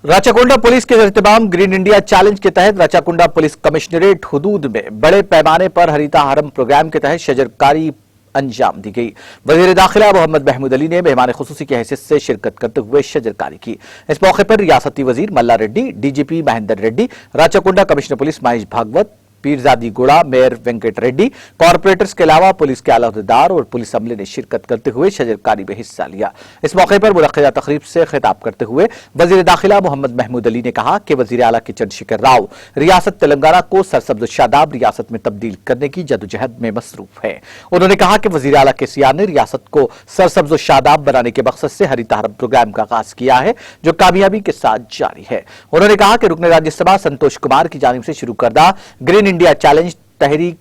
Rachakonda police के इर्तिमाम green India challenge के तहत राचाकोंडा पुलिस कमिश्नरेट हुदूद में बड़े पैमाने पर हरिताहरम प्रोग्राम के तहत शजरकारी अंजाम दी गई। वजीर दाखिला मोहम्मद महमूद अली ने मेहमान खुसूसी की हैसियत से शिरकत करते हुए शजरकारी की। इस मौके पर रियासती वजीर Malla Reddy, DGP Mahender Reddy, Rachakonda commissioner police Mahesh Bhagwat, Peerzadi Guda, mayor Venkat Reddy, corporators के अलावा पुलिस के आला अहदेदार और पुलिस अमले ने शिरकत करते हुए शजरकारी में हिस्सा लिया। इस मौके पर मुनक्किदा तकरीब से खिताब करते हुए वजीर दाखिला मोहम्मद महमूद अली ने कहा कि वजीर आला के चंद्रशेखर राव रियासत तेलंगाना को सरसब्ज शादाब रियासत में तब्दील करने की जदोजहद में मसरूफ है। उन्होंने कहा कि वजीर आला के सीआर ने रियासत को सरसब्ज शादाब बनाने के मकसद से हरिताहरम प्रोग्राम का आगाज किया है, जो कामयाबी के साथ जारी है। उन्होंने कहा कि रुकने राज्यसभा संतोष कुमार की जानिब से शुरू करदा ग्रीन इंडिया चैलेंज तहरीक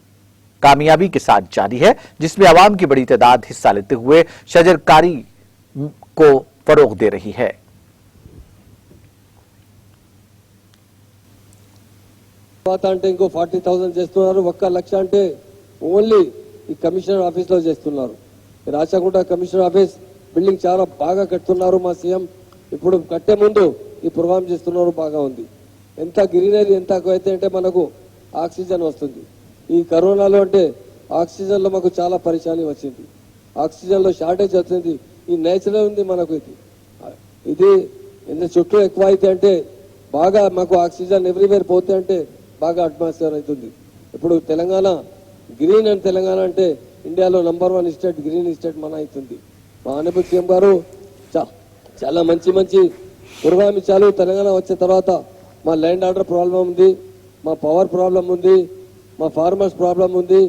कामयाबी के साथ जारी है, जिसमें आवाम की बड़ी तादाद हिस्सा लेते हुए शजरकारी को फरोग दे रही है। అంటే ఇంకో 40,000 చేస్తున్నారు, 1 లక్ష అంటే ఓన్లీ ఈ కమిషనర్ ఆఫీస్ లో చేస్తున్నారు। రాచకొండ కమిషనర్ ఆఫీస్ బిల్డింగ్ చాలా బాగా కట్టుతున్నారు మా సీఎం। ఇప్పుడు కట్టే ముందు ఈ ప్రోగ్రామ్ చేస్తున్నారు, బాగా ఉంది। ఎంత గ్రీనరీ ఎంత అయితే అంటే మనకు ఆక్సిజన్ వస్తుంది। ఈ కరోనాలో అంటే ఆక్సిజన్ లో మాకు చాలా పరిశాని వచ్చింది, ఆక్సిజన్ లో షార్టేజ్ వచ్చింది। ఈ నేచురల్ ఉంది మనకు, ఇది ఎంత చుట్టూ ఎక్కువ అయితే అంటే బాగా మాకు ఆక్సిజన్ ఎవ్రీవేర్ పోతే అంటే బాగా అట్మాస్ఫియర్ అవుతుంది। ఇప్పుడు తెలంగాణ గ్రీన్ అండ్ తెలంగాణ అంటే ఇండియాలో నంబర్ 1 స్టేట్, గ్రీన్ స్టేట్ మన అవుతుంది। మా ఆనరబుల్ సీఎం గారు చాలా మంచి ప్రోగ్రామ్ ఇచ్చారు। తెలంగాణ వచ్చిన తర్వాత మా ల్యాండ్ ఆర్డర్ ప్రాబ్లం ఉంది, మా పవర్ ప్రాబ్లం ఉంది, మా ఫార్మర్స్ ప్రాబ్లం ఉంది।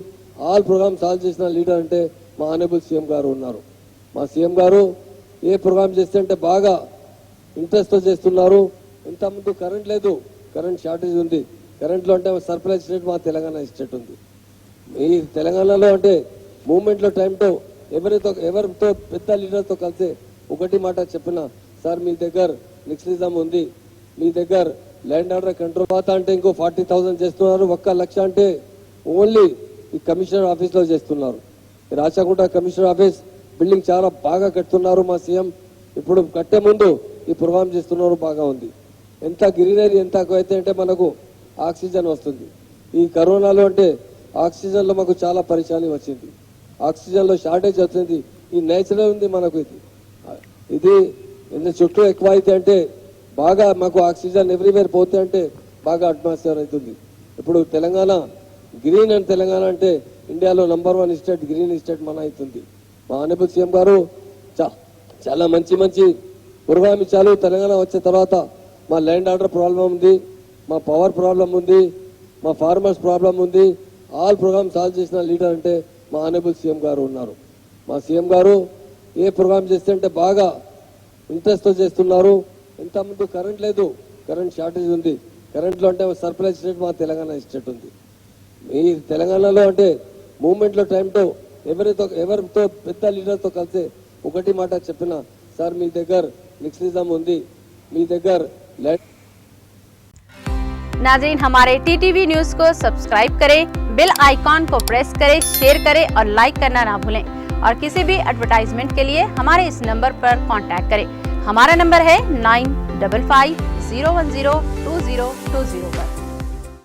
ఆల్ ప్రోగ్రామ్ సాల్వ్ చేసిన లీడర్ అంటే మా ఆనరబుల్ సీఎం గారు ఉన్నారు। మా సీఎం గారు ఏ ప్రోగ్రామ్ చేస్తే అంటే బాగా ఇంట్రెస్ట్తో చేస్తున్నారు। ఇంతకుముందు కరెంట్ లేదు, కరెంట్ షార్టేజ్ ఉంది। కరెంట్లో అంటే సర్ప్రైజ్ స్టేట్ మా తెలంగాణ స్టేట్ ఉంది। ఈ తెలంగాణలో అంటే మూవ్మెంట్లో టైంతో ఎవరితో పెద్ద లీడర్తో కలిసి ఒకటి మాట చెప్పిన, సార్ మీ దగ్గర నిక్సలిజం ఉంది, మీ దగ్గర ల్యాండ్ ఆర్డర్ కంట్రోల్ అంటే ఇంకో 40,000 చేస్తున్నారు, 1 లక్ష అంటే ఓన్లీ ఈ కమిషనర్ ఆఫీస్ లో చేస్తున్నారు। రాచకొండ కమిషనర్ ఆఫీస్ బిల్డింగ్ చాలా బాగా కట్టుతున్నారు మా సీఎం। ఇప్పుడు కట్టే ముందు ఈ ప్రోగ్రామ్ చేస్తున్నారు, బాగా ఉంది। ఎంత గ్రీనరీ ఎంత అయితే అంటే మనకు ఆక్సిజన్ వస్తుంది। ఈ కరోనాలో అంటే ఆక్సిజన్ లో మాకు చాలా పరిశాని వచ్చింది, ఆక్సిజన్ లో షార్టేజ్ వచ్చింది। ఈ నేచురల్ ఉంది మనకు, ఇది ఎంత చుట్టూ ఎక్కువ అయితే అంటే బాగా మాకు ఆక్సిజన్ ఎవ్రీవేర్ పోతే అంటే బాగా అట్మాస్ఫియర్ అవుతుంది। ఇప్పుడు తెలంగాణ గ్రీన్ అండ్ తెలంగాణ అంటే ఇండియాలో నంబర్ 1 స్టేట్, గ్రీన్ స్టేట్ మన అవుతుంది। మా ఆనరబుల్ సీఎం గారు చాలా మంచి ప్రోగ్రామ్ ఇచ్చారు। తెలంగాణ వచ్చిన తర్వాత మా ల్యాండ్ ఆర్డర్ ప్రాబ్లం ఉంది, మా పవర్ ప్రాబ్లం ఉంది, మా ఫార్మర్స్ ప్రాబ్లం ఉంది। ఆల్ ప్రోగ్రామ్ సాల్వ్ చేసిన లీడర్ అంటే మా ఆనరబుల్ సీఎం గారు ఉన్నారు। మా సీఎం గారు ఏ ప్రోగ్రామ్ చేస్తే అంటే బాగా ఇంట్రెస్ట్తో చేస్తున్నారు। ఇంతకుముందు కరెంట్ లేదు, కరెంట్ షార్టేజ్ ఉంది। కరెంట్లో అంటే సర్ప్రైజ్ స్టేట్ మా తెలంగాణ స్టేట్ ఉంది। ఈ తెలంగాణలో అంటే మూవ్మెంట్లో టైంతో ఎవరితో పెద్ద లీడర్తో కలిసి ఒకటి మాట చెప్పిన, సార్ మీ దగ్గర నిక్సలిజం ఉంది, మీ దగ్గర नाज़रीन, हमारे टीटीवी न्यूज को सब्सक्राइब करें, बेल आइकॉन को प्रेस करें, शेयर करें और लाइक करना ना भूलें। और किसी भी एडवर्टाइजमेंट के लिए हमारे इस नंबर पर कांटेक्ट करें। हमारा नंबर है 9550102020 पर।